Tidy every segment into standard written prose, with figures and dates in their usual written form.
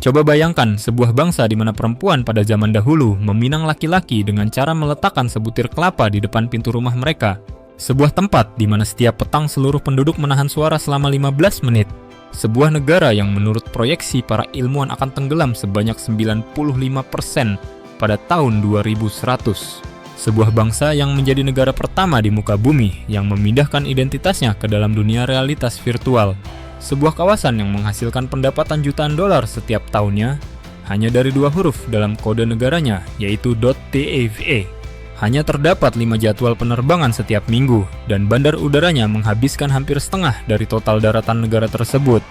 Coba bayangkan sebuah bangsa di mana perempuan pada zaman dahulu meminang laki-laki dengan cara meletakkan sebutir kelapa di depan pintu rumah mereka. Sebuah tempat di mana setiap petang seluruh penduduk menahan suara selama 15 menit. Sebuah negara yang menurut proyeksi para ilmuwan akan tenggelam sebanyak 95% pada tahun 2100. Sebuah bangsa yang menjadi negara pertama di muka bumi yang memindahkan identitasnya ke dalam dunia realitas virtual. Sebuah kawasan yang menghasilkan pendapatan jutaan dolar setiap tahunnya hanya dari 2 huruf dalam kode negaranya, yaitu .tava. Hanya terdapat 5 jadwal penerbangan setiap minggu, dan bandar udaranya menghabiskan hampir setengah dari total daratan negara tersebut.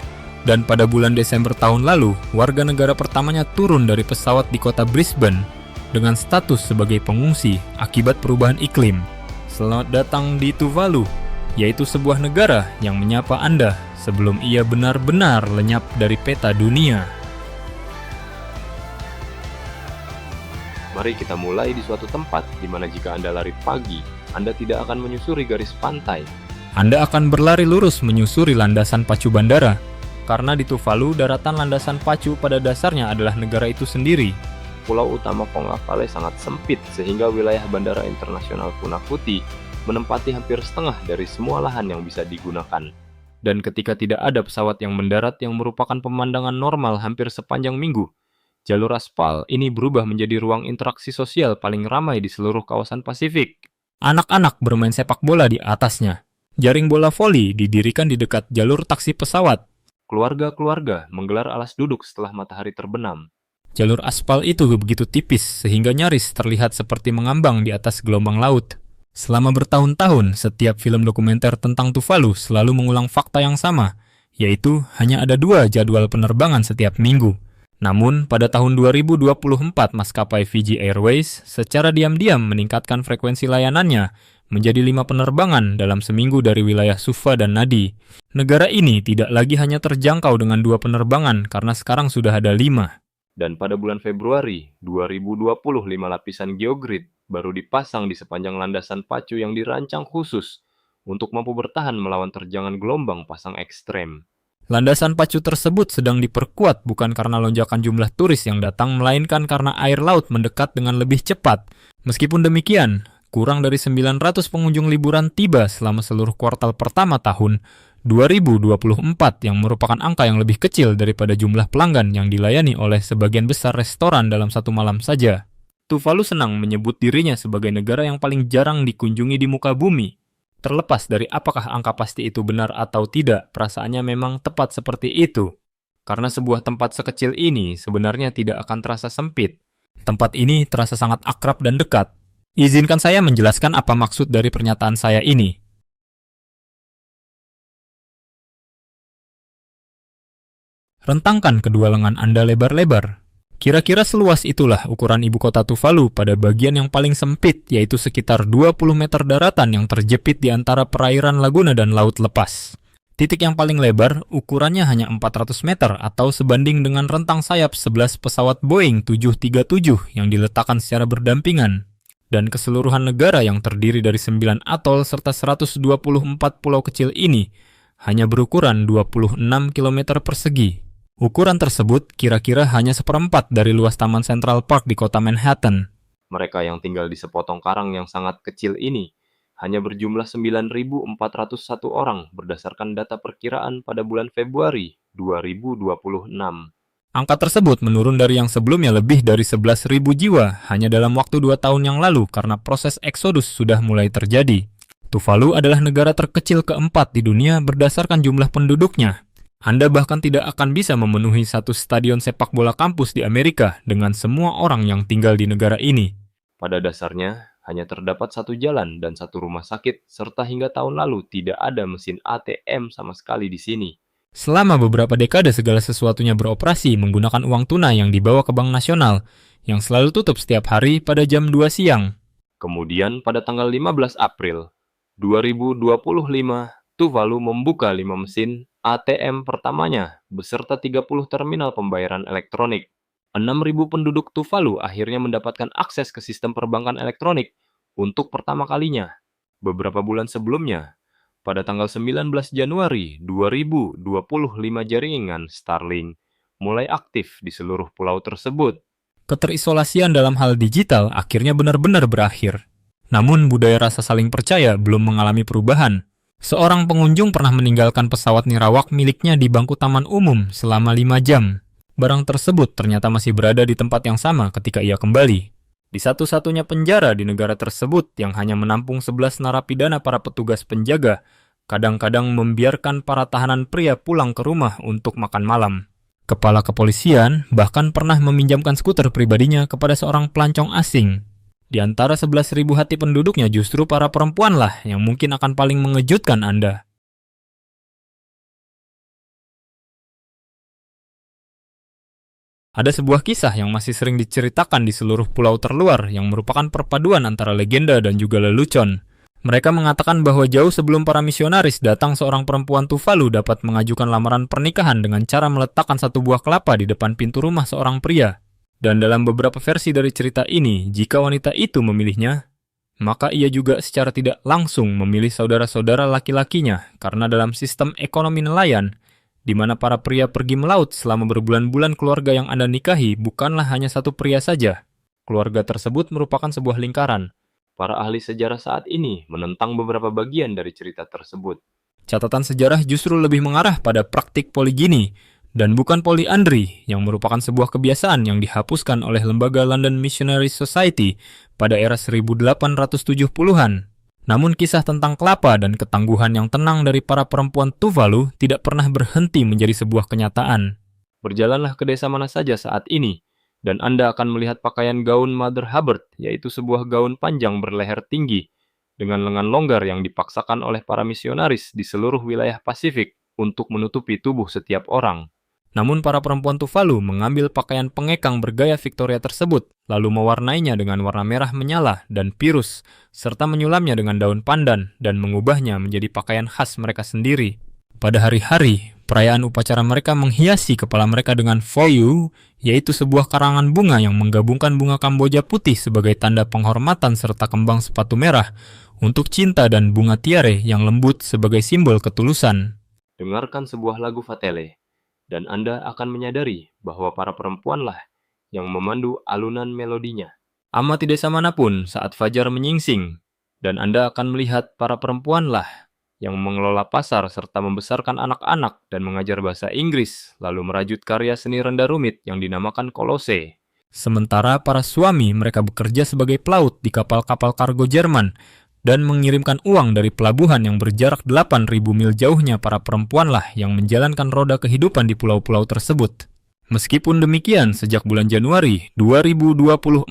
Dan pada bulan Desember tahun lalu, warga negara pertamanya turun dari pesawat di kota Brisbane dengan status sebagai pengungsi akibat perubahan iklim. Selamat datang di Tuvalu, yaitu sebuah negara yang menyapa Anda sebelum ia benar-benar lenyap dari peta dunia. Mari kita mulai di suatu tempat di mana jika Anda lari pagi, Anda tidak akan menyusuri garis pantai. Anda akan berlari lurus menyusuri landasan pacu bandara, karena di Tuvalu daratan landasan pacu pada dasarnya adalah negara itu sendiri. Pulau utama Pongafale sangat sempit sehingga wilayah Bandara Internasional Funafuti menempati hampir setengah dari semua lahan yang bisa digunakan. Dan ketika tidak ada pesawat yang mendarat yang merupakan pemandangan normal hampir sepanjang minggu, jalur aspal ini berubah menjadi ruang interaksi sosial paling ramai di seluruh kawasan Pasifik. Anak-anak bermain sepak bola di atasnya. Jaring bola voli didirikan di dekat jalur taksi pesawat. Keluarga-keluarga menggelar alas duduk setelah matahari terbenam. Jalur aspal itu begitu tipis sehingga nyaris terlihat seperti mengambang di atas gelombang laut. Selama bertahun-tahun, setiap film dokumenter tentang Tuvalu selalu mengulang fakta yang sama, yaitu hanya ada 2 jadwal penerbangan setiap minggu. Namun, pada tahun 2024, maskapai Fiji Airways secara diam-diam meningkatkan frekuensi layanannya menjadi 5 penerbangan dalam seminggu dari wilayah Suva dan Nadi. Negara ini tidak lagi hanya terjangkau dengan 2 penerbangan karena sekarang sudah ada 5. Dan pada bulan Februari 2020, 5 lapisan geogrid baru dipasang di sepanjang landasan pacu yang dirancang khusus untuk mampu bertahan melawan terjangan gelombang pasang ekstrem. Landasan pacu tersebut sedang diperkuat bukan karena lonjakan jumlah turis yang datang, melainkan karena air laut mendekat dengan lebih cepat. Meskipun demikian, kurang dari 900 pengunjung liburan tiba selama seluruh kuartal pertama tahun 2024 yang merupakan angka yang lebih kecil daripada jumlah pelanggan yang dilayani oleh sebagian besar restoran dalam satu malam saja. Tuvalu senang menyebut dirinya sebagai negara yang paling jarang dikunjungi di muka bumi. Terlepas dari apakah angka pasti itu benar atau tidak, perasaannya memang tepat seperti itu. Karena sebuah tempat sekecil ini sebenarnya tidak akan terasa sempit. Tempat ini terasa sangat akrab dan dekat. Izinkan saya menjelaskan apa maksud dari pernyataan saya ini. Rentangkan kedua lengan Anda lebar-lebar. Kira-kira seluas itulah ukuran ibu kota Tuvalu pada bagian yang paling sempit, yaitu sekitar 20 meter daratan yang terjepit di antara perairan Laguna dan laut lepas. Titik yang paling lebar, ukurannya hanya 400 meter atau sebanding dengan rentang sayap 11 pesawat Boeing 737 yang diletakkan secara berdampingan. Dan keseluruhan negara yang terdiri dari 9 atol serta 124 pulau kecil ini hanya berukuran 26 km persegi. Ukuran tersebut kira-kira hanya seperempat dari luas Taman Central Park di kota Manhattan. Mereka yang tinggal di sepotong karang yang sangat kecil ini hanya berjumlah 9.401 orang berdasarkan data perkiraan pada bulan Februari 2026. Angka tersebut menurun dari yang sebelumnya lebih dari 11.000 jiwa hanya dalam waktu 2 tahun yang lalu karena proses eksodus sudah mulai terjadi. Tuvalu adalah negara terkecil keempat di dunia berdasarkan jumlah penduduknya. Anda bahkan tidak akan bisa memenuhi satu stadion sepak bola kampus di Amerika dengan semua orang yang tinggal di negara ini. Pada dasarnya, hanya terdapat 1 jalan dan 1 rumah sakit, serta hingga tahun lalu tidak ada mesin ATM sama sekali di sini. Selama beberapa dekade segala sesuatunya beroperasi menggunakan uang tunai yang dibawa ke Bank Nasional, yang selalu tutup setiap hari pada jam 2 siang. Kemudian pada tanggal 15 April 2025, Tuvalu membuka 5 mesin ATM pertamanya beserta 30 terminal pembayaran elektronik. 6.000 penduduk Tuvalu akhirnya mendapatkan akses ke sistem perbankan elektronik untuk pertama kalinya. Beberapa bulan sebelumnya, pada tanggal 19 Januari 2025, jaringan Starlink mulai aktif di seluruh pulau tersebut. Keterisolasian dalam hal digital akhirnya benar-benar berakhir. Namun budaya rasa saling percaya belum mengalami perubahan. Seorang pengunjung pernah meninggalkan pesawat nirawak miliknya di bangku taman umum selama 5 jam. Barang tersebut ternyata masih berada di tempat yang sama ketika ia kembali. Di satu-satunya penjara di negara tersebut yang hanya menampung 11 narapidana, para petugas penjaga kadang-kadang membiarkan para tahanan pria pulang ke rumah untuk makan malam. Kepala kepolisian bahkan pernah meminjamkan skuter pribadinya kepada seorang pelancong asing. Di antara 11.000 hati penduduknya justru para perempuanlah yang mungkin akan paling mengejutkan Anda. Ada sebuah kisah yang masih sering diceritakan di seluruh pulau terluar yang merupakan perpaduan antara legenda dan juga lelucon. Mereka mengatakan bahwa jauh sebelum para misionaris datang, seorang perempuan Tuvalu dapat mengajukan lamaran pernikahan dengan cara meletakkan satu buah kelapa di depan pintu rumah seorang pria. Dan dalam beberapa versi dari cerita ini, jika wanita itu memilihnya, maka ia juga secara tidak langsung memilih saudara-saudara laki-lakinya, karena dalam sistem ekonomi nelayan, di mana para pria pergi melaut selama berbulan-bulan, keluarga yang Anda nikahi bukanlah hanya satu pria saja. Keluarga tersebut merupakan sebuah lingkaran. Para ahli sejarah saat ini menentang beberapa bagian dari cerita tersebut. Catatan sejarah justru lebih mengarah pada praktik poligini, dan bukan poliandri, yang merupakan sebuah kebiasaan yang dihapuskan oleh lembaga London Missionary Society pada era 1870-an. Namun kisah tentang kelapa dan ketangguhan yang tenang dari para perempuan Tuvalu tidak pernah berhenti menjadi sebuah kenyataan. Berjalanlah ke desa mana saja saat ini, dan Anda akan melihat pakaian gaun Mother Hubbard, yaitu sebuah gaun panjang berleher tinggi, dengan lengan longgar yang dipaksakan oleh para misionaris di seluruh wilayah Pasifik untuk menutupi tubuh setiap orang. Namun para perempuan Tuvalu mengambil pakaian pengekang bergaya Victoria tersebut, lalu mewarnainya dengan warna merah menyala dan pirus, serta menyulamnya dengan daun pandan dan mengubahnya menjadi pakaian khas mereka sendiri. Pada hari-hari, perayaan upacara mereka menghiasi kepala mereka dengan foyu, yaitu sebuah karangan bunga yang menggabungkan bunga Kamboja putih sebagai tanda penghormatan serta kembang sepatu merah untuk cinta, dan bunga tiare yang lembut sebagai simbol ketulusan. Dengarkan sebuah lagu Fatele, dan Anda akan menyadari bahwa para perempuanlah yang memandu alunan melodinya. Amati desa manapun saat fajar menyingsing, dan Anda akan melihat para perempuanlah yang mengelola pasar serta membesarkan anak-anak dan mengajar bahasa Inggris, lalu merajut karya seni rendah rumit yang dinamakan kolose. Sementara para suami mereka bekerja sebagai pelaut di kapal-kapal kargo Jerman, dan mengirimkan uang dari pelabuhan yang berjarak 8.000 mil jauhnya. Para perempuanlah yang menjalankan roda kehidupan di pulau-pulau tersebut. Meskipun demikian, sejak bulan Januari 2024,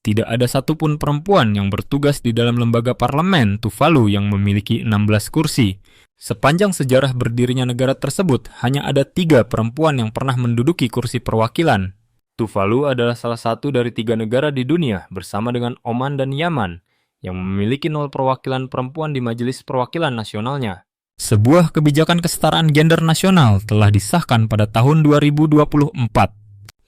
tidak ada satupun perempuan yang bertugas di dalam lembaga parlemen Tuvalu yang memiliki 16 kursi. Sepanjang sejarah berdirinya negara tersebut, hanya ada 3 perempuan yang pernah menduduki kursi perwakilan. Tuvalu adalah salah satu dari 3 negara di dunia bersama dengan Oman dan Yaman yang memiliki 0 perwakilan perempuan di Majelis Perwakilan Nasionalnya. Sebuah kebijakan kesetaraan gender nasional telah disahkan pada tahun 2024.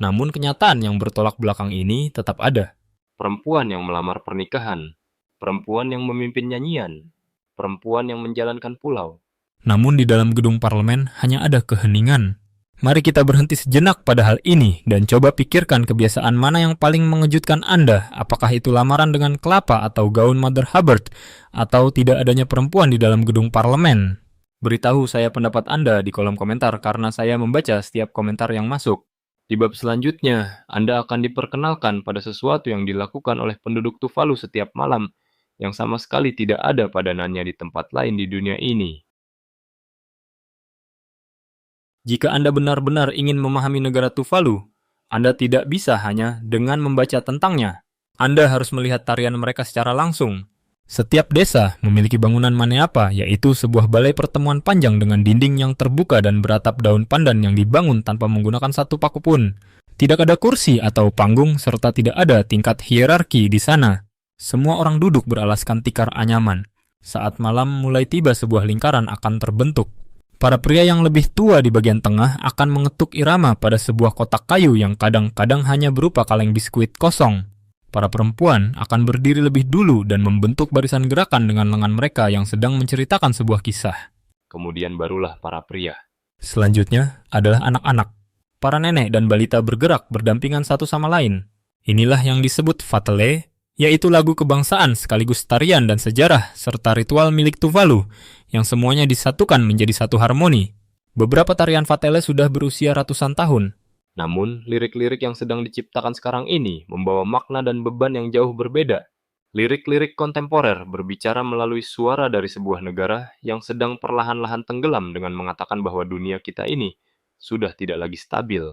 Namun kenyataan yang bertolak belakang ini tetap ada. Perempuan yang melamar pernikahan, perempuan yang memimpin nyanyian, perempuan yang menjalankan pulau. Namun di dalam gedung parlemen hanya ada keheningan. Mari kita berhenti sejenak pada hal ini dan coba pikirkan kebiasaan mana yang paling mengejutkan Anda, apakah itu lamaran dengan kelapa atau gaun Mother Hubbard, atau tidak adanya perempuan di dalam gedung parlemen. Beritahu saya pendapat Anda di kolom komentar karena saya membaca setiap komentar yang masuk. Di bab selanjutnya, Anda akan diperkenalkan pada sesuatu yang dilakukan oleh penduduk Tuvalu setiap malam, yang sama sekali tidak ada padanannya di tempat lain di dunia ini. Jika Anda benar-benar ingin memahami negara Tuvalu, Anda tidak bisa hanya dengan membaca tentangnya. Anda harus melihat tarian mereka secara langsung. Setiap desa memiliki bangunan maneapa, yaitu sebuah balai pertemuan panjang dengan dinding yang terbuka dan beratap daun pandan yang dibangun tanpa menggunakan satu paku pun. Tidak ada kursi atau panggung, serta tidak ada tingkat hierarki di sana. Semua orang duduk beralaskan tikar anyaman. Saat malam mulai tiba, sebuah lingkaran akan terbentuk. Para pria yang lebih tua di bagian tengah akan mengetuk irama pada sebuah kotak kayu yang kadang-kadang hanya berupa kaleng biskuit kosong. Para perempuan akan berdiri lebih dulu dan membentuk barisan gerakan dengan lengan mereka yang sedang menceritakan sebuah kisah. Kemudian barulah para pria. Selanjutnya adalah anak-anak. Para nenek dan balita bergerak berdampingan satu sama lain. Inilah yang disebut Vatele, yaitu lagu kebangsaan sekaligus tarian dan sejarah serta ritual milik Tuvalu yang semuanya disatukan menjadi satu harmoni. Beberapa tarian Vatele sudah berusia ratusan tahun. Namun, lirik-lirik yang sedang diciptakan sekarang ini membawa makna dan beban yang jauh berbeda. Lirik-lirik kontemporer berbicara melalui suara dari sebuah negara yang sedang perlahan-lahan tenggelam dengan mengatakan bahwa dunia kita ini sudah tidak lagi stabil.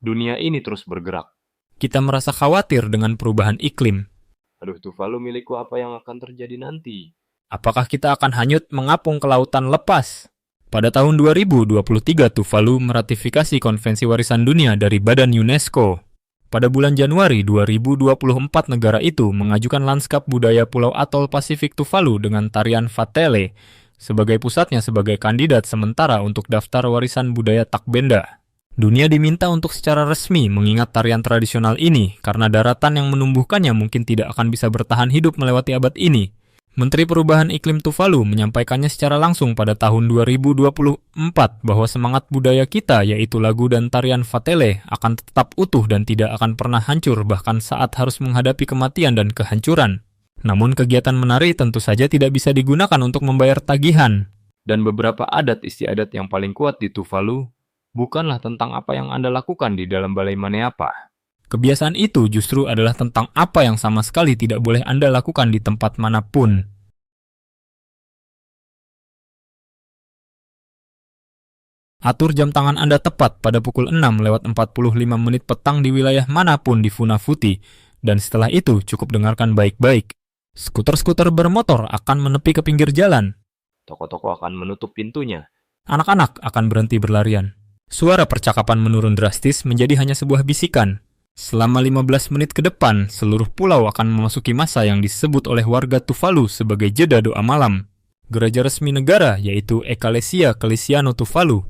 Dunia ini terus bergerak. Kita merasa khawatir dengan perubahan iklim. Aduh Tuvalu milikku, apa yang akan terjadi nanti? Apakah kita akan hanyut mengapung ke lautan lepas? Pada tahun 2023, Tuvalu meratifikasi Konvensi Warisan Dunia dari Badan UNESCO. Pada bulan Januari 2024, negara itu mengajukan lanskap budaya Pulau Atol Pasifik Tuvalu dengan tarian Vatele sebagai pusatnya sebagai kandidat sementara untuk daftar warisan budaya Takbenda. Dunia diminta untuk secara resmi mengingat tarian tradisional ini karena daratan yang menumbuhkannya mungkin tidak akan bisa bertahan hidup melewati abad ini. Menteri Perubahan Iklim Tuvalu menyampaikannya secara langsung pada tahun 2024 bahwa semangat budaya kita yaitu lagu dan tarian Vatele akan tetap utuh dan tidak akan pernah hancur bahkan saat harus menghadapi kematian dan kehancuran. Namun kegiatan menari tentu saja tidak bisa digunakan untuk membayar tagihan. Dan beberapa adat istiadat yang paling kuat di Tuvalu bukanlah tentang apa yang Anda lakukan di dalam balai Maneapa. Kebiasaan itu justru adalah tentang apa yang sama sekali tidak boleh Anda lakukan di tempat manapun. Atur jam tangan Anda tepat pada pukul 6:45 petang di wilayah manapun di Funafuti, dan setelah itu cukup dengarkan baik-baik. Skuter-skuter bermotor akan menepi ke pinggir jalan. Toko-toko akan menutup pintunya. Anak-anak akan berhenti berlarian. Suara percakapan menurun drastis menjadi hanya sebuah bisikan. Selama 15 menit ke depan, seluruh pulau akan memasuki masa yang disebut oleh warga Tuvalu sebagai jeda doa malam. Gereja resmi negara yaitu Ekalesia Kelisiano Tuvalu,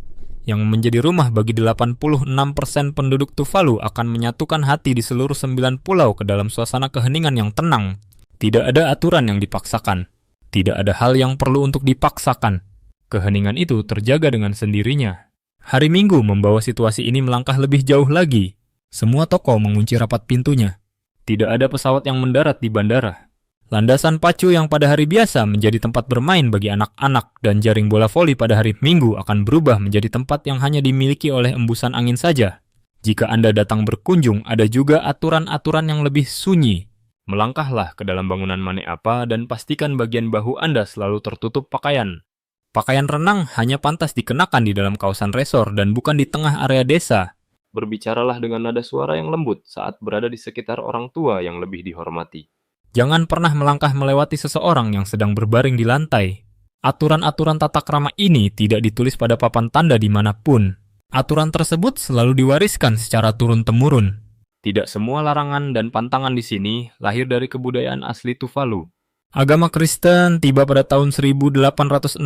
yang menjadi rumah bagi 86% penduduk Tuvalu akan menyatukan hati di seluruh 9 pulau ke dalam suasana keheningan yang tenang. Tidak ada aturan yang dipaksakan. Tidak ada hal yang perlu untuk dipaksakan. Keheningan itu terjaga dengan sendirinya. Hari Minggu membawa situasi ini melangkah lebih jauh lagi. Semua toko mengunci rapat pintunya. Tidak ada pesawat yang mendarat di bandara. Landasan pacu yang pada hari biasa menjadi tempat bermain bagi anak-anak dan jaring bola voli pada hari Minggu akan berubah menjadi tempat yang hanya dimiliki oleh embusan angin saja. Jika Anda datang berkunjung, ada juga aturan-aturan yang lebih sunyi. Melangkahlah ke dalam bangunan Maneapa dan pastikan bagian bahu Anda selalu tertutup pakaian. Pakaian renang hanya pantas dikenakan di dalam kawasan resor dan bukan di tengah area desa. Berbicaralah dengan nada suara yang lembut saat berada di sekitar orang tua yang lebih dihormati. Jangan pernah melangkah melewati seseorang yang sedang berbaring di lantai. Aturan-aturan tata krama ini tidak ditulis pada papan tanda dimanapun. Aturan tersebut selalu diwariskan secara turun-temurun. Tidak semua larangan dan pantangan di sini lahir dari kebudayaan asli Tuvalu. Agama Kristen tiba pada tahun 1861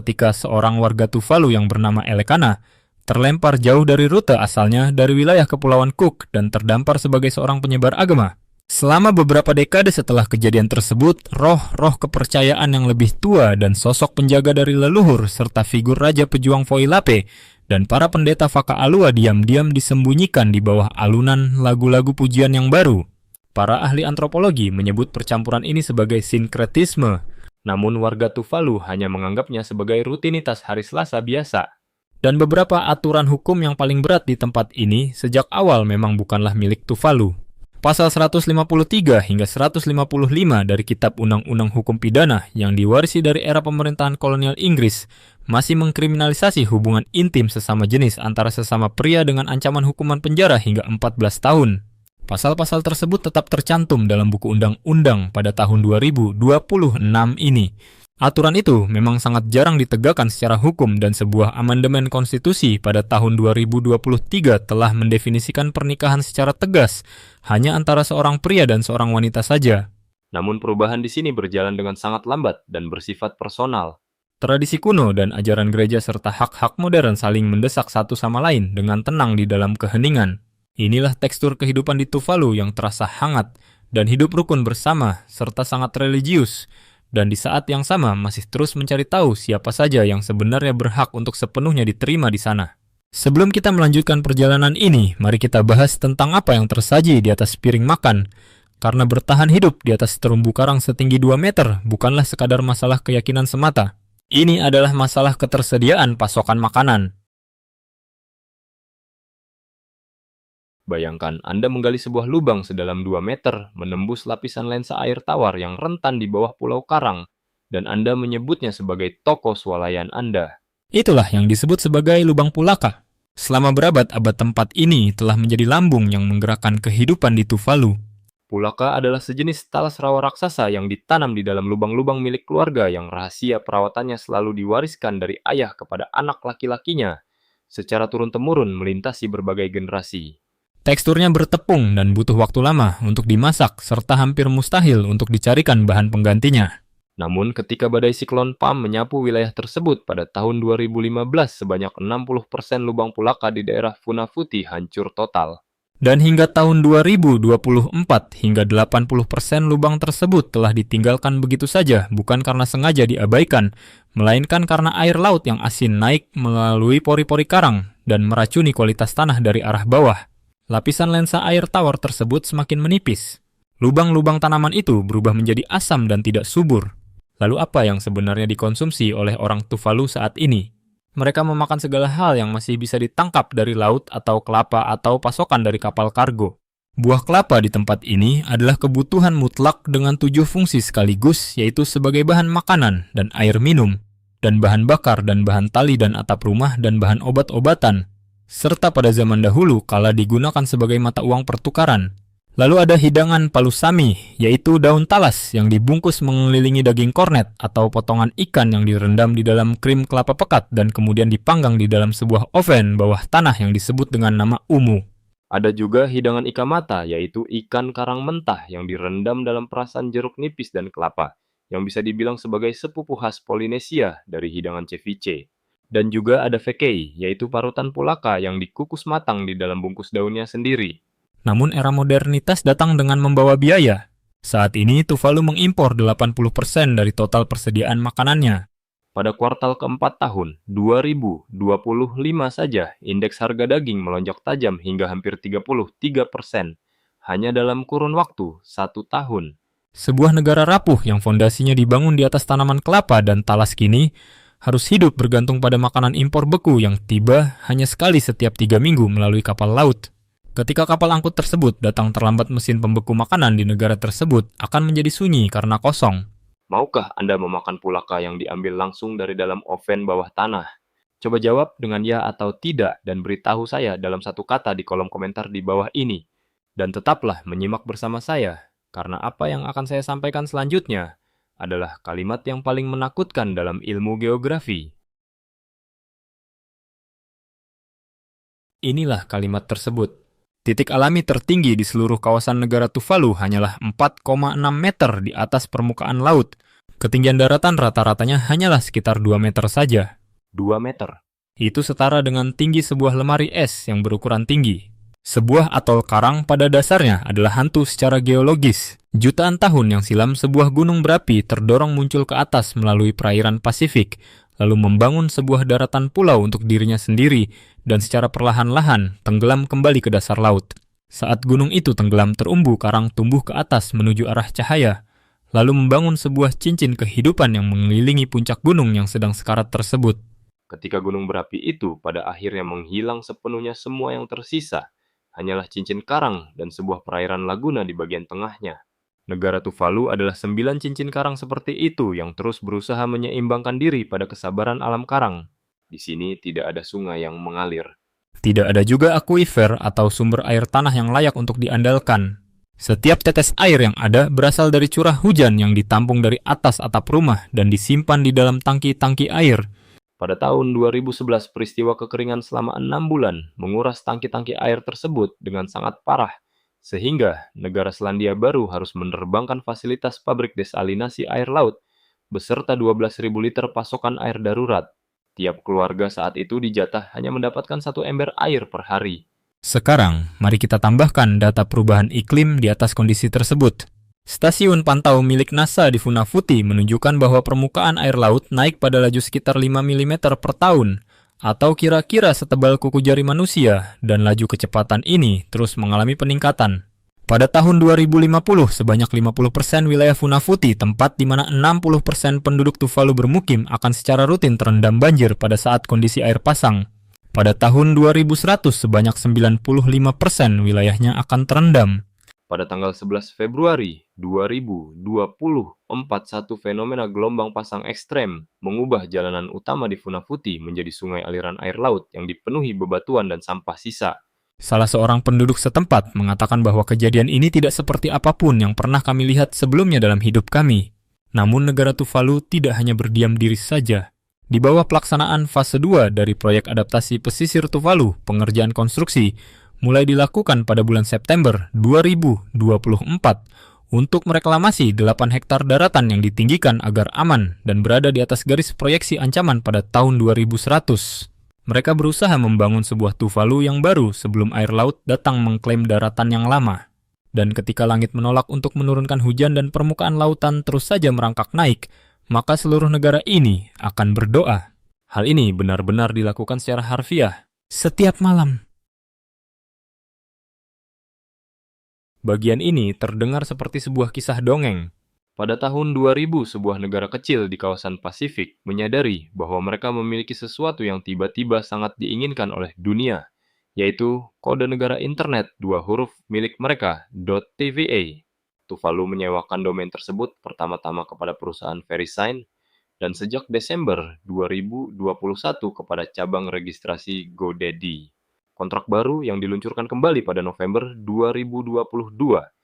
ketika seorang warga Tuvalu yang bernama Elekana terlempar jauh dari rute asalnya dari wilayah Kepulauan Cook dan terdampar sebagai seorang penyebar agama. Selama beberapa dekade setelah kejadian tersebut, roh-roh kepercayaan yang lebih tua dan sosok penjaga dari leluhur serta figur Raja Pejuang Foilape dan para pendeta Fakaalua diam-diam disembunyikan di bawah alunan lagu-lagu pujian yang baru. Para ahli antropologi menyebut percampuran ini sebagai sinkretisme, namun warga Tuvalu hanya menganggapnya sebagai rutinitas hari Selasa biasa. Dan beberapa aturan hukum yang paling berat di tempat ini sejak awal memang bukanlah milik Tuvalu. Pasal 153 hingga 155 dari Kitab Undang-Undang Hukum Pidana yang diwarisi dari era pemerintahan kolonial Inggris masih mengkriminalisasi hubungan intim sesama jenis antara sesama pria dengan ancaman hukuman penjara hingga 14 tahun. Pasal-pasal tersebut tetap tercantum dalam buku undang-undang pada tahun 2026 ini. Aturan itu memang sangat jarang ditegakkan secara hukum dan sebuah amandemen konstitusi pada tahun 2023 telah mendefinisikan pernikahan secara tegas hanya antara seorang pria dan seorang wanita saja. Namun perubahan di sini berjalan dengan sangat lambat dan bersifat personal. Tradisi kuno dan ajaran gereja serta hak-hak modern saling mendesak satu sama lain dengan tenang di dalam keheningan. Inilah tekstur kehidupan di Tuvalu yang terasa hangat dan hidup rukun bersama serta sangat religius. Dan di saat yang sama masih terus mencari tahu siapa saja yang sebenarnya berhak untuk sepenuhnya diterima di sana. Sebelum kita melanjutkan perjalanan ini, mari kita bahas tentang apa yang tersaji di atas piring makan. Karena bertahan hidup di atas terumbu karang setinggi 2 meter bukanlah sekadar masalah keyakinan semata. Ini adalah masalah ketersediaan pasokan makanan. Bayangkan Anda menggali sebuah lubang sedalam 2 meter, menembus lapisan lensa air tawar yang rentan di bawah pulau karang, dan Anda menyebutnya sebagai toko swalayan Anda. Itulah yang disebut sebagai lubang pulaka. Selama berabad-abad tempat ini telah menjadi lambung yang menggerakkan kehidupan di Tuvalu. Pulaka adalah sejenis talas rawa raksasa yang ditanam di dalam lubang-lubang milik keluarga yang rahasia perawatannya selalu diwariskan dari ayah kepada anak laki-lakinya, secara turun-temurun melintasi berbagai generasi. Teksturnya bertepung dan butuh waktu lama untuk dimasak, serta hampir mustahil untuk dicarikan bahan penggantinya. Namun ketika badai siklon Pam menyapu wilayah tersebut pada tahun 2015, sebanyak 60% lubang pulaka di daerah Funafuti hancur total. Dan hingga tahun 2024, hingga 80% lubang tersebut telah ditinggalkan begitu saja, bukan karena sengaja diabaikan, melainkan karena air laut yang asin naik melalui pori-pori karang dan meracuni kualitas tanah dari arah bawah. Lapisan lensa air tawar tersebut semakin menipis. Lubang-lubang tanaman itu berubah menjadi asam dan tidak subur. Lalu apa yang sebenarnya dikonsumsi oleh orang Tuvalu saat ini? Mereka memakan segala hal yang masih bisa ditangkap dari laut atau kelapa atau pasokan dari kapal kargo. Buah kelapa di tempat ini adalah kebutuhan mutlak dengan 7 fungsi sekaligus, yaitu sebagai bahan makanan dan air minum, dan bahan bakar dan bahan tali dan atap rumah dan bahan obat-obatan, serta pada zaman dahulu kala digunakan sebagai mata uang pertukaran. Lalu ada hidangan palusami, yaitu daun talas yang dibungkus mengelilingi daging kornet atau potongan ikan yang direndam di dalam krim kelapa pekat dan kemudian dipanggang di dalam sebuah oven bawah tanah yang disebut dengan nama umu. Ada juga hidangan ikamata, yaitu ikan karang mentah yang direndam dalam perasan jeruk nipis dan kelapa, yang bisa dibilang sebagai sepupu khas Polinesia dari hidangan ceviche. Dan juga ada vekei, yaitu parutan pulaka yang dikukus matang di dalam bungkus daunnya sendiri. Namun era modernitas datang dengan membawa biaya. Saat ini Tuvalu mengimpor 80% dari total persediaan makanannya. Pada kuartal keempat tahun 2025 saja, indeks harga daging melonjak tajam hingga hampir 33%, hanya dalam kurun waktu 1 tahun. Sebuah negara rapuh yang fondasinya dibangun di atas tanaman kelapa dan talas kini harus hidup bergantung pada makanan impor beku yang tiba hanya sekali setiap 3 minggu melalui kapal laut. Ketika kapal angkut tersebut datang terlambat, mesin pembeku makanan di negara tersebut akan menjadi sunyi karena kosong. Maukah Anda memakan pulaka yang diambil langsung dari dalam oven bawah tanah? Coba jawab dengan ya atau tidak dan beritahu saya dalam 1 kata di kolom komentar di bawah ini. Dan tetaplah menyimak bersama saya, karena apa yang akan saya sampaikan selanjutnya adalah kalimat yang paling menakutkan dalam ilmu geografi. Inilah kalimat tersebut. Titik alami tertinggi di seluruh kawasan negara Tuvalu hanyalah 4,6 meter di atas permukaan laut. Ketinggian daratan rata-ratanya hanyalah sekitar 2 meter saja. 2 meter. Itu setara dengan tinggi sebuah lemari es yang berukuran tinggi. Sebuah atol karang pada dasarnya adalah hantu secara geologis. Jutaan tahun yang silam sebuah gunung berapi terdorong muncul ke atas melalui perairan Pasifik, lalu membangun sebuah daratan pulau untuk dirinya sendiri, dan secara perlahan-lahan tenggelam kembali ke dasar laut. Saat gunung itu tenggelam, terumbu karang tumbuh ke atas menuju arah cahaya, lalu membangun sebuah cincin kehidupan yang mengelilingi puncak gunung yang sedang sekarat tersebut. Ketika gunung berapi itu pada akhirnya menghilang sepenuhnya, semua yang tersisa hanyalah cincin karang dan sebuah perairan laguna di bagian tengahnya. Negara Tuvalu adalah 9 cincin karang seperti itu yang terus berusaha menyeimbangkan diri pada kesabaran alam karang. Di sini tidak ada sungai yang mengalir. Tidak ada juga akuifer atau sumber air tanah yang layak untuk diandalkan. Setiap tetes air yang ada berasal dari curah hujan yang ditampung dari atas atap rumah dan disimpan di dalam tangki-tangki air. Pada tahun 2011, peristiwa kekeringan selama 6 bulan menguras tangki-tangki air tersebut dengan sangat parah, sehingga negara Selandia Baru harus menerbangkan fasilitas pabrik desalinasi air laut beserta 12.000 liter pasokan air darurat. Tiap keluarga saat itu dijatah hanya mendapatkan 1 ember air per hari. Sekarang, mari kita tambahkan data perubahan iklim di atas kondisi tersebut. Stasiun pantau milik NASA di Funafuti menunjukkan bahwa permukaan air laut naik pada laju sekitar 5 mm per tahun. atau kira-kira setebal kuku jari manusia, dan laju kecepatan ini terus mengalami peningkatan. Pada tahun 2050, sebanyak 50% wilayah Funafuti, tempat di mana 60% penduduk Tuvalu bermukim, akan secara rutin terendam banjir pada saat kondisi air pasang. Pada tahun 2100, sebanyak 95% wilayahnya akan terendam. Pada tanggal 11 Februari 2020, satu fenomena gelombang pasang ekstrem mengubah jalanan utama di Funafuti menjadi sungai aliran air laut yang dipenuhi bebatuan dan sampah sisa. Salah seorang penduduk setempat mengatakan bahwa kejadian ini tidak seperti apapun yang pernah kami lihat sebelumnya dalam hidup kami. Namun negara Tuvalu tidak hanya berdiam diri saja. Di bawah pelaksanaan fase 2 dari proyek adaptasi pesisir Tuvalu, pengerjaan konstruksi mulai dilakukan pada bulan September 2024 untuk mereklamasi 8 hektar daratan yang ditinggikan agar aman dan berada di atas garis proyeksi ancaman pada tahun 2100. Mereka berusaha membangun sebuah Tuvalu yang baru sebelum air laut datang mengklaim daratan yang lama. Dan ketika langit menolak untuk menurunkan hujan dan permukaan lautan terus saja merangkak naik, maka seluruh negara ini akan berdoa. Hal ini benar-benar dilakukan secara harfiah setiap malam. Bagian ini terdengar seperti sebuah kisah dongeng. Pada tahun 2000, sebuah negara kecil di kawasan Pasifik menyadari bahwa mereka memiliki sesuatu yang tiba-tiba sangat diinginkan oleh dunia, yaitu kode negara internet 2 huruf milik mereka, .tva. Tuvalu menyewakan domain tersebut pertama-tama kepada perusahaan VeriSign, dan sejak Desember 2021 kepada cabang registrasi GoDaddy. Kontrak baru yang diluncurkan kembali pada November 2022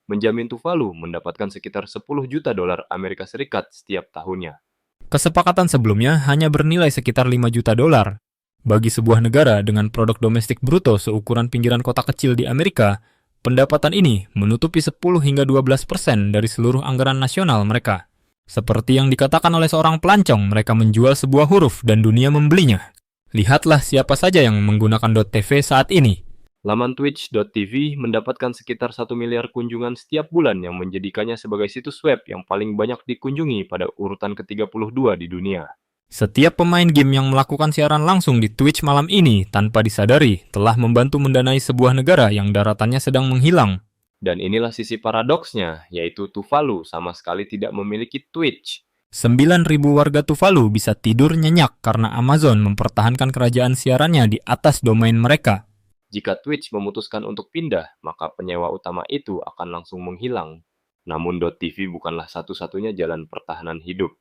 menjamin Tuvalu mendapatkan sekitar 10 juta dolar Amerika Serikat setiap tahunnya. Kesepakatan sebelumnya hanya bernilai sekitar 5 juta dolar. Bagi sebuah negara dengan produk domestik bruto seukuran pinggiran kota kecil di Amerika, pendapatan ini menutupi 10 hingga 12% dari seluruh anggaran nasional mereka. Seperti yang dikatakan oleh seorang pelancong, mereka menjual sebuah huruf dan dunia membelinya. Lihatlah siapa saja yang menggunakan .tv saat ini. Laman Twitch.tv mendapatkan sekitar 1 miliar kunjungan setiap bulan yang menjadikannya sebagai situs web yang paling banyak dikunjungi pada urutan ke-32 di dunia. Setiap pemain game yang melakukan siaran langsung di Twitch malam ini tanpa disadari telah membantu mendanai sebuah negara yang daratannya sedang menghilang. Dan inilah sisi paradoksnya, yaitu Tuvalu sama sekali tidak memiliki Twitch. 9.000 warga Tuvalu bisa tidur nyenyak karena Amazon mempertahankan kerajaan siarannya di atas domain mereka. Jika Twitch memutuskan untuk pindah, maka penyewa utama itu akan langsung menghilang. Namun .tv bukanlah satu-satunya jalan pertahanan hidup.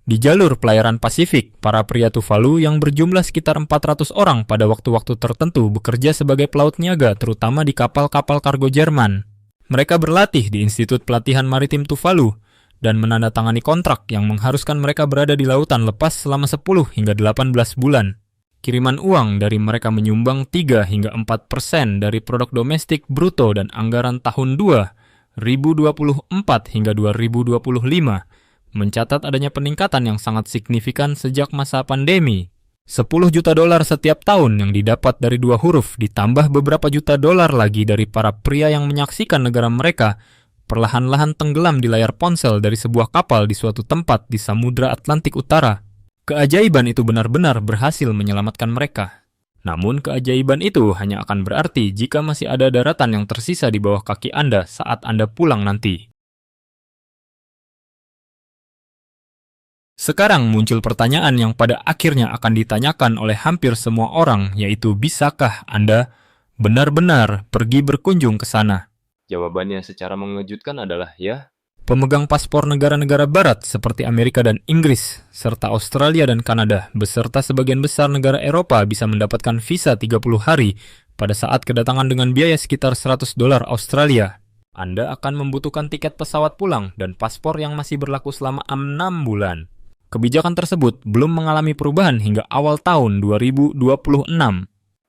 Di jalur pelayaran Pasifik, para pria Tuvalu yang berjumlah sekitar 400 orang pada waktu-waktu tertentu bekerja sebagai pelaut niaga, terutama di kapal-kapal kargo Jerman. Mereka berlatih di Institut Pelatihan Maritim Tuvalu dan menandatangani kontrak yang mengharuskan mereka berada di lautan lepas selama 10 hingga 18 bulan. Kiriman uang dari mereka menyumbang 3 hingga 4% dari produk domestik bruto dan anggaran tahun 2024 hingga 2025 mencatat adanya peningkatan yang sangat signifikan sejak masa pandemi. 10 juta dolar setiap tahun yang didapat dari 2 huruf ditambah beberapa juta dolar lagi dari para pria yang menyaksikan negara mereka perlahan-lahan tenggelam di layar ponsel dari sebuah kapal di suatu tempat di Samudra Atlantik Utara. Keajaiban itu benar-benar berhasil menyelamatkan mereka. Namun keajaiban itu hanya akan berarti jika masih ada daratan yang tersisa di bawah kaki Anda saat Anda pulang nanti. Sekarang muncul pertanyaan yang pada akhirnya akan ditanyakan oleh hampir semua orang, yaitu bisakah Anda benar-benar pergi berkunjung ke sana? Jawabannya secara mengejutkan adalah ya. Pemegang paspor negara-negara barat seperti Amerika dan Inggris, serta Australia dan Kanada, beserta sebagian besar negara Eropa bisa mendapatkan visa 30 hari pada saat kedatangan dengan biaya sekitar $100 Australia. Anda akan membutuhkan tiket pesawat pulang dan paspor yang masih berlaku selama 6 bulan. Kebijakan tersebut belum mengalami perubahan hingga awal tahun 2026.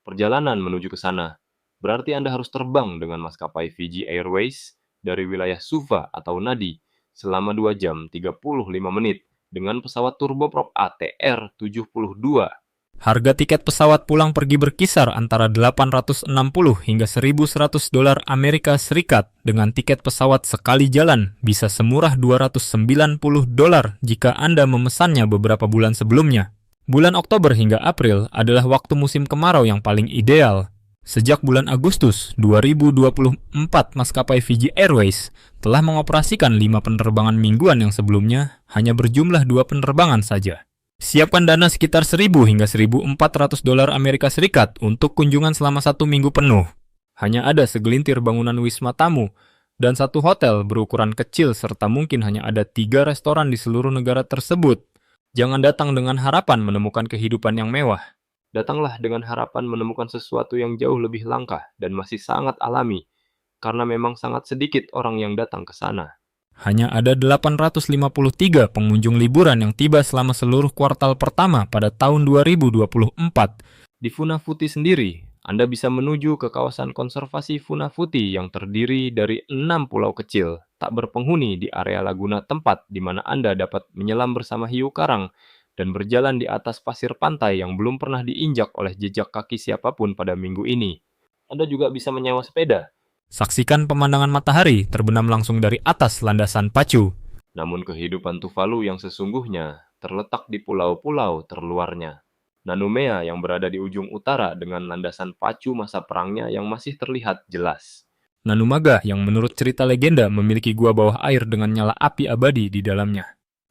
Perjalanan menuju ke sana berarti Anda harus terbang dengan maskapai Fiji Airways dari wilayah Suva atau Nadi selama 2 jam 35 menit dengan pesawat turboprop ATR-72. Harga tiket pesawat pulang pergi berkisar antara $860 hingga $1.100 Amerika Serikat dengan tiket pesawat sekali jalan bisa semurah $290 jika Anda memesannya beberapa bulan sebelumnya. Bulan Oktober hingga April adalah waktu musim kemarau yang paling ideal. Sejak bulan Agustus 2024, maskapai Fiji Airways telah mengoperasikan 5 penerbangan mingguan yang sebelumnya hanya berjumlah 2 penerbangan saja. Siapkan dana sekitar 1.000 hingga 1.400 dolar Amerika Serikat untuk kunjungan selama 1 minggu penuh. Hanya ada segelintir bangunan wisma tamu dan 1 hotel berukuran kecil serta mungkin hanya ada 3 restoran di seluruh negara tersebut. Jangan datang dengan harapan menemukan kehidupan yang mewah. Datanglah dengan harapan menemukan sesuatu yang jauh lebih langka dan masih sangat alami, karena memang sangat sedikit orang yang datang ke sana. Hanya ada 853 pengunjung liburan yang tiba selama seluruh kuartal pertama pada tahun 2024. Di Funafuti sendiri, Anda bisa menuju ke kawasan konservasi Funafuti yang terdiri dari 6 pulau kecil, tak berpenghuni di area Laguna, tempat di mana Anda dapat menyelam bersama hiu karang dan berjalan di atas pasir pantai yang belum pernah diinjak oleh jejak kaki siapapun pada minggu ini. Anda juga bisa menyewa sepeda. Saksikan pemandangan matahari terbenam langsung dari atas landasan pacu. Namun kehidupan Tuvalu yang sesungguhnya terletak di pulau-pulau terluarnya. Nanumea yang berada di ujung utara dengan landasan pacu masa perangnya yang masih terlihat jelas. Nanumaga yang menurut cerita legenda memiliki gua bawah air dengan nyala api abadi di dalamnya.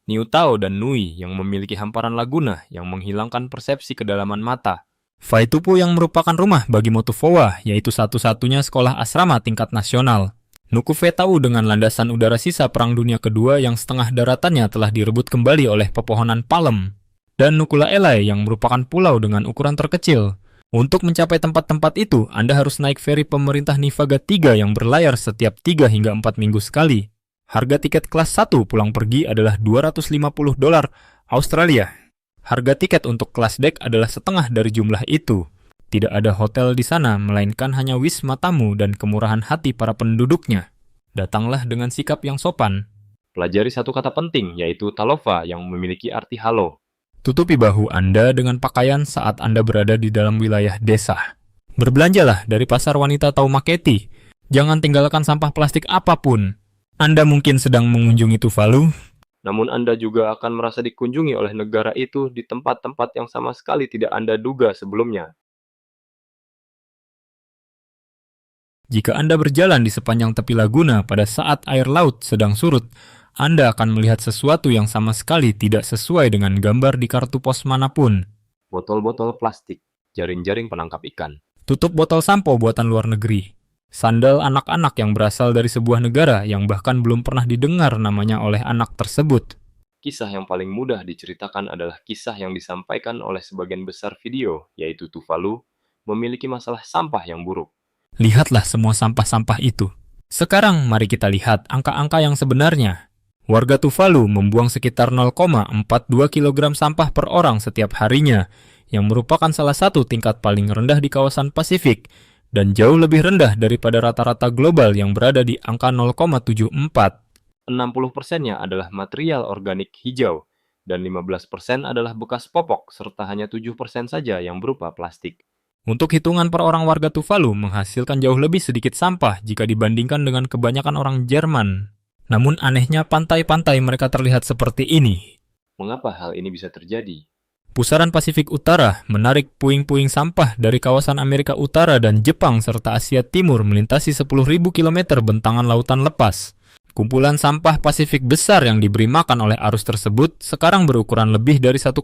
Niutao dan Nui yang memiliki hamparan laguna yang menghilangkan persepsi kedalaman mata. Faitupu yang merupakan rumah bagi Motufoa, yaitu satu-satunya sekolah asrama tingkat nasional. Nukufetau dengan landasan udara sisa Perang Dunia Kedua yang setengah daratannya telah direbut kembali oleh pepohonan palem. Dan Nukula Elai yang merupakan pulau dengan ukuran terkecil. Untuk mencapai tempat-tempat itu, Anda harus naik feri pemerintah Nifaga 3 yang berlayar setiap 3 hingga 4 minggu sekali. Harga tiket kelas 1 pulang pergi adalah 250 dolar Australia. Harga tiket untuk kelas deck adalah setengah dari jumlah itu. Tidak ada hotel di sana, melainkan hanya wisma tamu dan kemurahan hati para penduduknya. Datanglah dengan sikap yang sopan. Pelajari satu kata penting, yaitu talofa yang memiliki arti halo. Tutupi bahu Anda dengan pakaian saat Anda berada di dalam wilayah desa. Berbelanjalah dari pasar wanita Taumaketi. Jangan tinggalkan sampah plastik apapun. Anda mungkin sedang mengunjungi Tuvalu, namun Anda juga akan merasa dikunjungi oleh negara itu di tempat-tempat yang sama sekali tidak Anda duga sebelumnya. Jika Anda berjalan di sepanjang tepi Laguna pada saat air laut sedang surut, Anda akan melihat sesuatu yang sama sekali tidak sesuai dengan gambar di kartu pos manapun. Botol-botol plastik, jaring-jaring penangkap ikan. Tutup botol sampo buatan luar negeri. Sandal anak-anak yang berasal dari sebuah negara yang bahkan belum pernah didengar namanya oleh anak tersebut. Kisah yang paling mudah diceritakan adalah kisah yang disampaikan oleh sebagian besar video, yaitu Tuvalu memiliki masalah sampah yang buruk. Lihatlah semua sampah-sampah itu. Sekarang mari kita lihat angka-angka yang sebenarnya. Warga Tuvalu membuang sekitar 0,42 kg sampah per orang setiap harinya, yang merupakan salah satu tingkat paling rendah di kawasan Pasifik, dan jauh lebih rendah daripada rata-rata global yang berada di angka 0,74. 60%-nya adalah material organik hijau, dan 15% adalah bekas popok, serta hanya 7% saja yang berupa plastik. Untuk hitungan per orang warga Tuvalu menghasilkan jauh lebih sedikit sampah jika dibandingkan dengan kebanyakan orang Jerman. Namun anehnya pantai-pantai mereka terlihat seperti ini. Mengapa hal ini bisa terjadi? Pusaran Pasifik Utara menarik puing-puing sampah dari kawasan Amerika Utara dan Jepang serta Asia Timur melintasi 10.000 km bentangan lautan lepas. Kumpulan sampah Pasifik besar yang diberi makan oleh arus tersebut sekarang berukuran lebih dari 1,6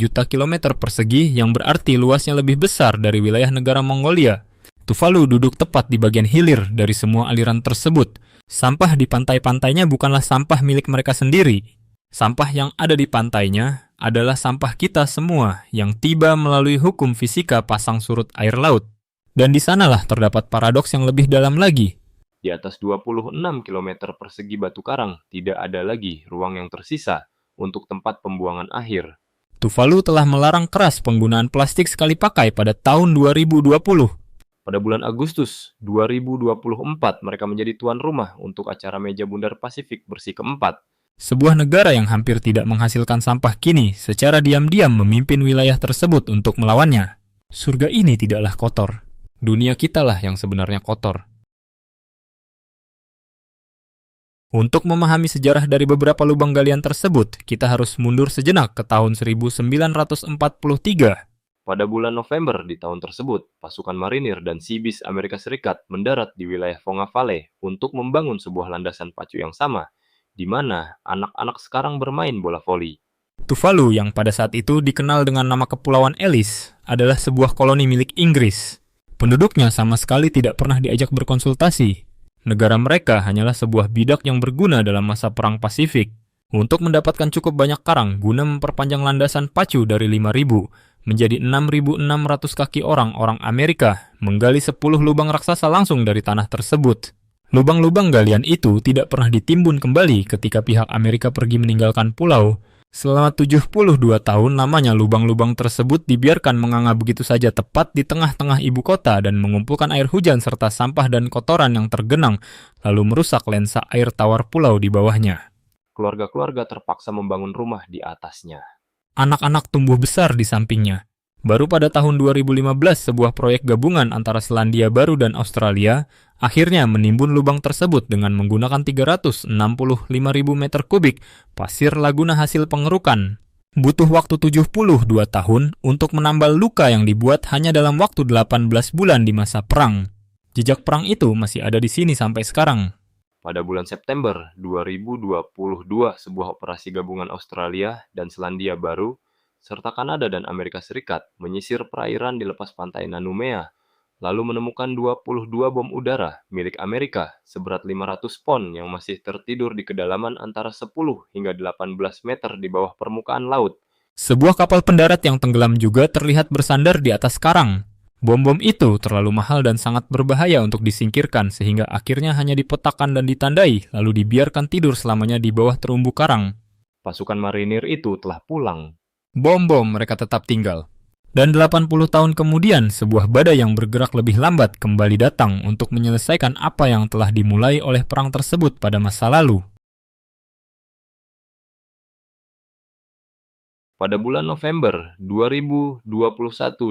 juta kilometer persegi yang berarti luasnya lebih besar dari wilayah negara Mongolia. Tuvalu duduk tepat di bagian hilir dari semua aliran tersebut. Sampah di pantai-pantainya bukanlah sampah milik mereka sendiri. Sampah yang ada di pantainya adalah sampah kita semua yang tiba melalui hukum fisika pasang surut air laut. Dan di sanalah terdapat paradoks yang lebih dalam lagi. Di atas 26 km persegi batu karang, tidak ada lagi ruang yang tersisa untuk tempat pembuangan akhir. Tuvalu telah melarang keras penggunaan plastik sekali pakai pada tahun 2020. Pada bulan Agustus 2024, mereka menjadi tuan rumah untuk acara Meja Bundar Pasifik bersih keempat. Sebuah negara yang hampir tidak menghasilkan sampah kini secara diam-diam memimpin wilayah tersebut untuk melawannya. Surga ini tidaklah kotor. Dunia kitalah yang sebenarnya kotor. Untuk memahami sejarah dari beberapa lubang galian tersebut, kita harus mundur sejenak ke tahun 1943. Pada bulan November di tahun tersebut, pasukan marinir dan Seabees Amerika Serikat mendarat di wilayah Vonga Valley untuk membangun sebuah landasan pacu yang sama, di mana anak-anak sekarang bermain bola voli. Tuvalu yang pada saat itu dikenal dengan nama Kepulauan Ellis adalah sebuah koloni milik Inggris. Penduduknya sama sekali tidak pernah diajak berkonsultasi. Negara mereka hanyalah sebuah bidak yang berguna dalam masa Perang Pasifik. Untuk mendapatkan cukup banyak karang guna memperpanjang landasan pacu dari 5.000 menjadi 6.600 kaki orang Amerika menggali 10 lubang raksasa langsung dari tanah tersebut. Lubang-lubang galian itu tidak pernah ditimbun kembali ketika pihak Amerika pergi meninggalkan pulau. Selama 72 tahun lamanya lubang-lubang tersebut dibiarkan menganga begitu saja tepat di tengah-tengah ibu kota dan mengumpulkan air hujan serta sampah dan kotoran yang tergenang, lalu merusak lensa air tawar pulau di bawahnya. Keluarga-keluarga terpaksa membangun rumah di atasnya. Anak-anak tumbuh besar di sampingnya. Baru pada tahun 2015 sebuah proyek gabungan antara Selandia Baru dan Australia akhirnya menimbun lubang tersebut dengan menggunakan 365.000 meter kubik pasir laguna hasil pengerukan. Butuh waktu 72 tahun untuk menambal luka yang dibuat hanya dalam waktu 18 bulan di masa perang. Jejak perang itu masih ada di sini sampai sekarang. Pada bulan September 2022, sebuah operasi gabungan Australia dan Selandia Baru serta Kanada dan Amerika Serikat menyisir perairan di lepas pantai Nanumea, lalu menemukan 22 bom udara milik Amerika seberat 500 pon yang masih tertidur di kedalaman antara 10 hingga 18 meter di bawah permukaan laut. Sebuah kapal pendarat yang tenggelam juga terlihat bersandar di atas karang. Bom-bom itu terlalu mahal dan sangat berbahaya untuk disingkirkan sehingga akhirnya hanya dipetakan dan ditandai lalu dibiarkan tidur selamanya di bawah terumbu karang. Pasukan marinir itu telah pulang. Bom-bom mereka tetap tinggal. Dan 80 tahun kemudian, sebuah badai yang bergerak lebih lambat kembali datang untuk menyelesaikan apa yang telah dimulai oleh perang tersebut pada masa lalu. Pada bulan November 2021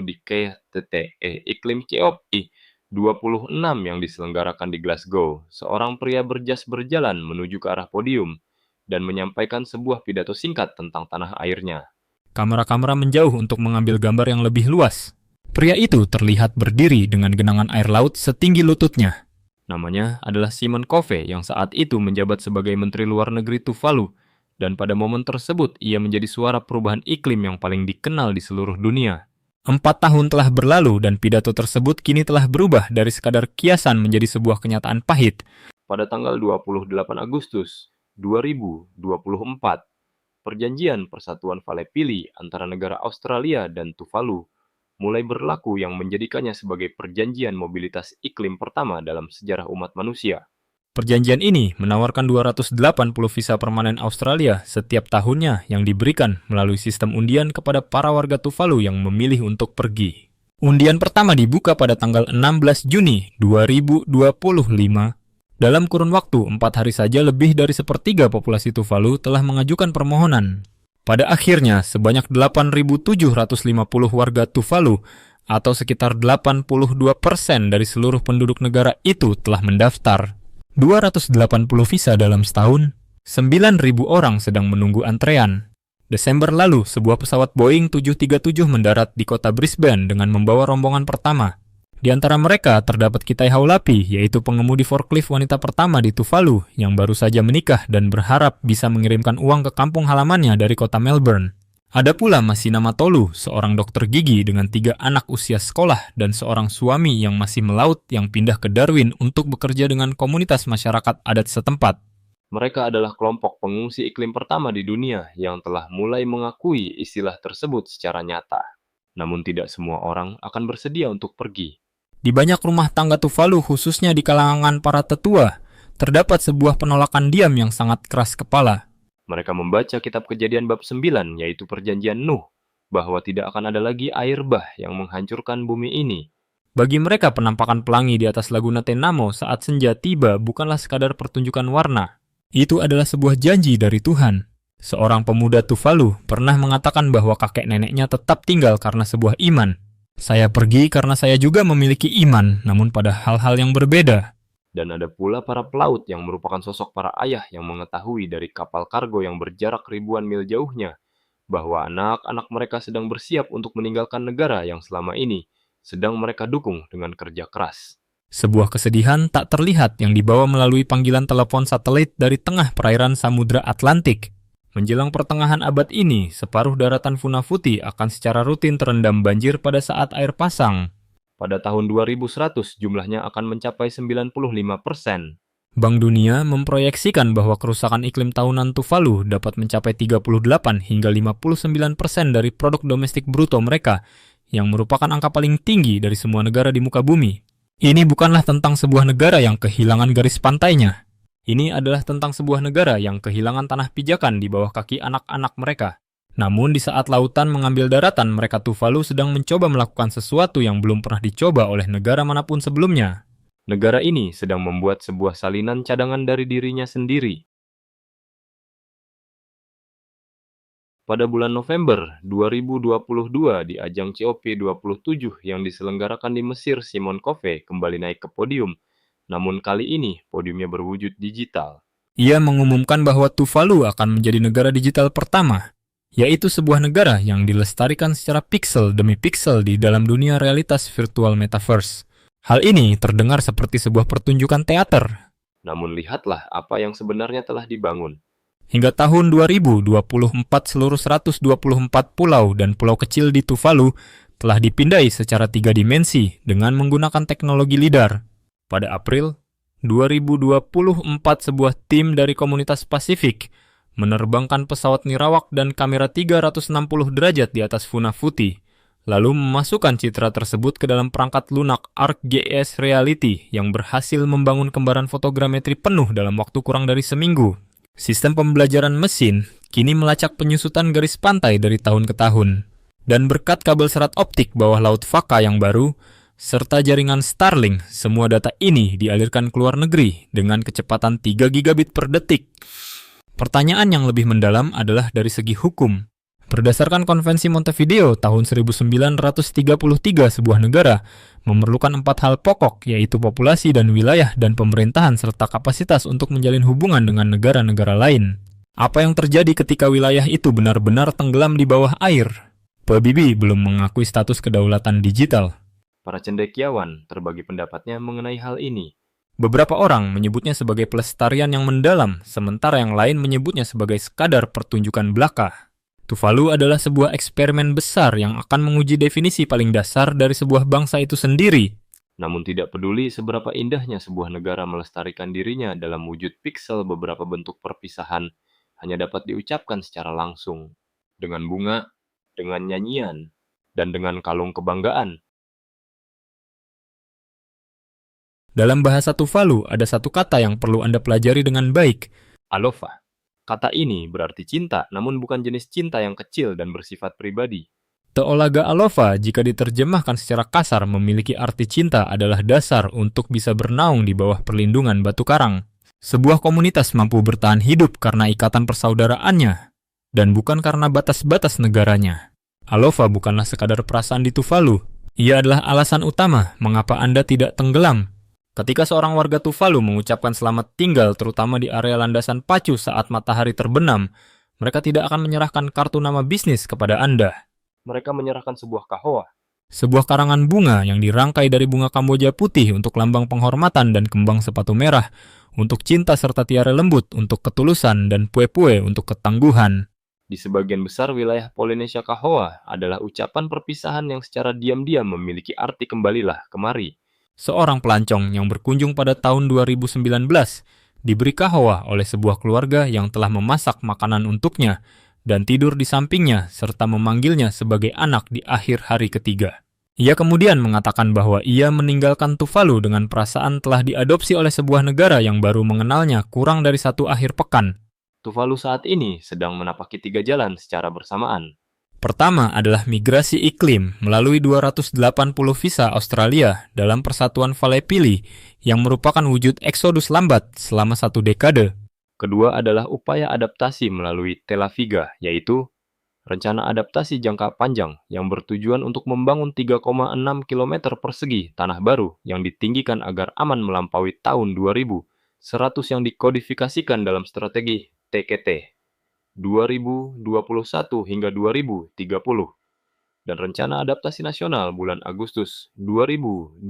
di KTTE Iklim COP26 yang diselenggarakan di Glasgow, seorang pria berjas berjalan menuju ke arah podium dan menyampaikan sebuah pidato singkat tentang tanah airnya. Kamera-kamera menjauh untuk mengambil gambar yang lebih luas. Pria itu terlihat berdiri dengan genangan air laut setinggi lututnya. Namanya adalah Simon Covey yang saat itu menjabat sebagai Menteri Luar Negeri Tuvalu, dan pada momen tersebut ia menjadi suara perubahan iklim yang paling dikenal di seluruh dunia. 4 tahun telah berlalu dan pidato tersebut kini telah berubah dari sekadar kiasan menjadi sebuah kenyataan pahit. Pada tanggal 28 Agustus 2024, Perjanjian Persatuan Valepili antara negara Australia dan Tuvalu mulai berlaku yang menjadikannya sebagai perjanjian mobilitas iklim pertama dalam sejarah umat manusia. Perjanjian ini menawarkan 280 visa permanen Australia setiap tahunnya yang diberikan melalui sistem undian kepada para warga Tuvalu yang memilih untuk pergi. Undian pertama dibuka pada tanggal 16 Juni 2025. Dalam kurun waktu 4 hari saja lebih dari sepertiga populasi Tuvalu telah mengajukan permohonan. Pada akhirnya, sebanyak 8.750 warga Tuvalu atau sekitar 82% dari seluruh penduduk negara itu telah mendaftar. 280 visa dalam setahun, 9.000 orang sedang menunggu antrean. Desember lalu, sebuah pesawat Boeing 737 mendarat di kota Brisbane dengan membawa rombongan pertama. Di antara mereka terdapat Kitai Haulapi, yaitu pengemudi forklift wanita pertama di Tuvalu yang baru saja menikah dan berharap bisa mengirimkan uang ke kampung halamannya dari kota Melbourne. Ada pula Masina Matolu, seorang dokter gigi dengan 3 anak usia sekolah dan seorang suami yang masih melaut yang pindah ke Darwin untuk bekerja dengan komunitas masyarakat adat setempat. Mereka adalah kelompok pengungsi iklim pertama di dunia yang telah mulai mengakui istilah tersebut secara nyata. Namun tidak semua orang akan bersedia untuk pergi. Di banyak rumah tangga Tuvalu, khususnya di kalangan para tetua, terdapat sebuah penolakan diam yang sangat keras kepala. Mereka membaca kitab Kejadian bab 9, yaitu perjanjian Nuh, bahwa tidak akan ada lagi air bah yang menghancurkan bumi ini. Bagi mereka, penampakan pelangi di atas Laguna Tenamo saat senja tiba bukanlah sekadar pertunjukan warna. Itu adalah sebuah janji dari Tuhan. Seorang pemuda Tuvalu pernah mengatakan bahwa kakek neneknya tetap tinggal karena sebuah iman. Saya pergi karena saya juga memiliki iman, namun pada hal-hal yang berbeda. Dan ada pula para pelaut yang merupakan sosok para ayah yang mengetahui dari kapal kargo yang berjarak ribuan mil jauhnya bahwa anak-anak mereka sedang bersiap untuk meninggalkan negara yang selama ini sedang mereka dukung dengan kerja keras. Sebuah kesedihan tak terlihat yang dibawa melalui panggilan telepon satelit dari tengah perairan Samudra Atlantik. Menjelang pertengahan abad ini, separuh daratan Funafuti akan secara rutin terendam banjir pada saat air pasang. Pada tahun 2100, jumlahnya akan mencapai 95%. Bank Dunia memproyeksikan bahwa kerusakan iklim tahunan Tuvalu dapat mencapai 38 hingga 59% dari produk domestik bruto mereka, yang merupakan angka paling tinggi dari semua negara di muka bumi. Ini bukanlah tentang sebuah negara yang kehilangan garis pantainya. Ini adalah tentang sebuah negara yang kehilangan tanah pijakan di bawah kaki anak-anak mereka. Namun di saat lautan mengambil daratan, mereka Tuvalu sedang mencoba melakukan sesuatu yang belum pernah dicoba oleh negara manapun sebelumnya. Negara ini sedang membuat sebuah salinan cadangan dari dirinya sendiri. Pada bulan November 2022 di ajang COP27 yang diselenggarakan di Mesir, Simon Kofe kembali naik ke podium. Namun kali ini podiumnya berwujud digital. Ia mengumumkan bahwa Tuvalu akan menjadi negara digital pertama, yaitu sebuah negara yang dilestarikan secara piksel demi piksel di dalam dunia realitas virtual metaverse. Hal ini terdengar seperti sebuah pertunjukan teater. Namun lihatlah apa yang sebenarnya telah dibangun. Hingga tahun 2024 seluruh 124 pulau dan pulau kecil di Tuvalu telah dipindai secara 3 dimensi dengan menggunakan teknologi LiDAR. Pada April 2024 sebuah tim dari komunitas Pasifik menerbangkan pesawat nirawak dan kamera 360 derajat di atas Funafuti, lalu memasukkan citra tersebut ke dalam perangkat lunak ArcGIS Reality yang berhasil membangun kembaran fotogrametri penuh dalam waktu kurang dari seminggu. Sistem pembelajaran mesin kini melacak penyusutan garis pantai dari tahun ke tahun. Dan berkat kabel serat optik bawah laut Faka yang baru, serta jaringan Starlink, semua data ini dialirkan ke luar negeri dengan kecepatan 3 gigabit per detik. Pertanyaan yang lebih mendalam adalah dari segi hukum. Berdasarkan Konvensi Montevideo tahun 1933, sebuah negara memerlukan 4 hal pokok, yaitu populasi dan wilayah dan pemerintahan serta kapasitas untuk menjalin hubungan dengan negara-negara lain. Apa yang terjadi ketika wilayah itu benar-benar tenggelam di bawah air? PBB belum mengakui status kedaulatan digital. Para cendekiawan terbagi pendapatnya mengenai hal ini. Beberapa orang menyebutnya sebagai pelestarian yang mendalam, sementara yang lain menyebutnya sebagai sekadar pertunjukan belaka. Tuvalu adalah sebuah eksperimen besar yang akan menguji definisi paling dasar dari sebuah bangsa itu sendiri. Namun tidak peduli seberapa indahnya sebuah negara melestarikan dirinya dalam wujud piksel, beberapa bentuk perpisahan hanya dapat diucapkan secara langsung. Dengan bunga, dengan nyanyian, dan dengan kalung kebanggaan. Dalam bahasa Tuvalu ada satu kata yang perlu Anda pelajari dengan baik. Alofa. Kata ini berarti cinta, namun bukan jenis cinta yang kecil dan bersifat pribadi. Teolaga alofa jika diterjemahkan secara kasar memiliki arti cinta adalah dasar untuk bisa bernaung di bawah perlindungan batu karang. Sebuah komunitas mampu bertahan hidup karena ikatan persaudaraannya, dan bukan karena batas-batas negaranya. Alofa bukanlah sekadar perasaan di Tuvalu. Ia adalah alasan utama mengapa Anda tidak tenggelam. Ketika seorang warga Tuvalu mengucapkan selamat tinggal terutama di area landasan pacu saat matahari terbenam, mereka tidak akan menyerahkan kartu nama bisnis kepada Anda. Mereka menyerahkan sebuah kahoa. Sebuah karangan bunga yang dirangkai dari bunga Kamboja putih untuk lambang penghormatan dan kembang sepatu merah, untuk cinta serta tiara lembut untuk ketulusan dan pue-pue untuk ketangguhan. Di sebagian besar wilayah Polinesia, kahoa adalah ucapan perpisahan yang secara diam-diam memiliki arti kembalilah kemari. Seorang pelancong yang berkunjung pada tahun 2019 diberi kahoa oleh sebuah keluarga yang telah memasak makanan untuknya dan tidur di sampingnya serta memanggilnya sebagai anak di akhir hari ketiga. Ia kemudian mengatakan bahwa ia meninggalkan Tuvalu dengan perasaan telah diadopsi oleh sebuah negara yang baru mengenalnya kurang dari 1 akhir pekan. Tuvalu saat ini sedang menapaki 3 jalan secara bersamaan. Pertama adalah migrasi iklim melalui 280 visa Australia dalam Persatuan Valepili yang merupakan wujud eksodus lambat selama 1 dekade. Kedua adalah upaya adaptasi melalui Telaviga, yaitu Rencana adaptasi jangka panjang yang bertujuan untuk membangun 3,6 km persegi tanah baru yang ditinggikan agar aman melampaui tahun 2000, 100 yang dikodifikasikan dalam strategi TKT 2021 hingga 2030, dan rencana adaptasi nasional bulan Agustus 2025.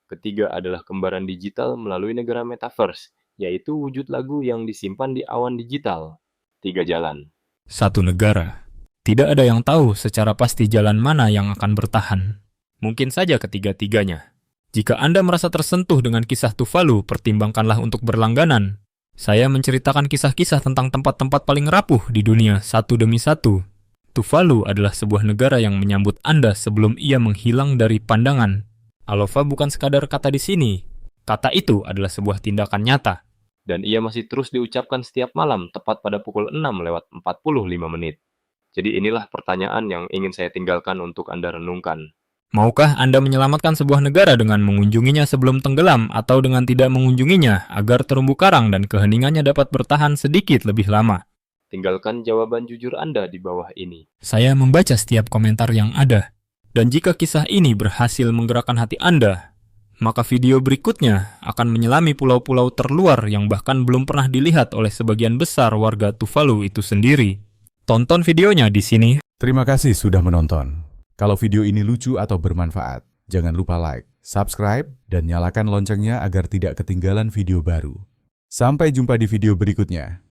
Ketiga adalah kembaran digital melalui negara metaverse, yaitu wujud lagu yang disimpan di awan digital. 3 jalan. Satu negara. Tidak ada yang tahu secara pasti jalan mana yang akan bertahan. Mungkin saja ketiga-tiganya. Jika Anda merasa tersentuh dengan kisah Tuvalu, pertimbangkanlah untuk berlangganan. Saya menceritakan kisah-kisah tentang tempat-tempat paling rapuh di dunia satu demi satu. Tuvalu adalah sebuah negara yang menyambut Anda sebelum ia menghilang dari pandangan. Alofa bukan sekadar kata di sini. Kata itu adalah sebuah tindakan nyata. Dan ia masih terus diucapkan setiap malam tepat pada pukul 6:45 menit. Jadi inilah pertanyaan yang ingin saya tinggalkan untuk Anda renungkan. Maukah Anda menyelamatkan sebuah negara dengan mengunjunginya sebelum tenggelam atau dengan tidak mengunjunginya agar terumbu karang dan keheningannya dapat bertahan sedikit lebih lama? Tinggalkan jawaban jujur Anda di bawah ini. Saya membaca setiap komentar yang ada. Dan jika kisah ini berhasil menggerakkan hati Anda, maka video berikutnya akan menyelami pulau-pulau terluar yang bahkan belum pernah dilihat oleh sebagian besar warga Tuvalu itu sendiri. Tonton videonya di sini. Terima kasih sudah menonton. Kalau video ini lucu atau bermanfaat, jangan lupa like, subscribe, dan nyalakan loncengnya agar tidak ketinggalan video baru. Sampai jumpa di video berikutnya.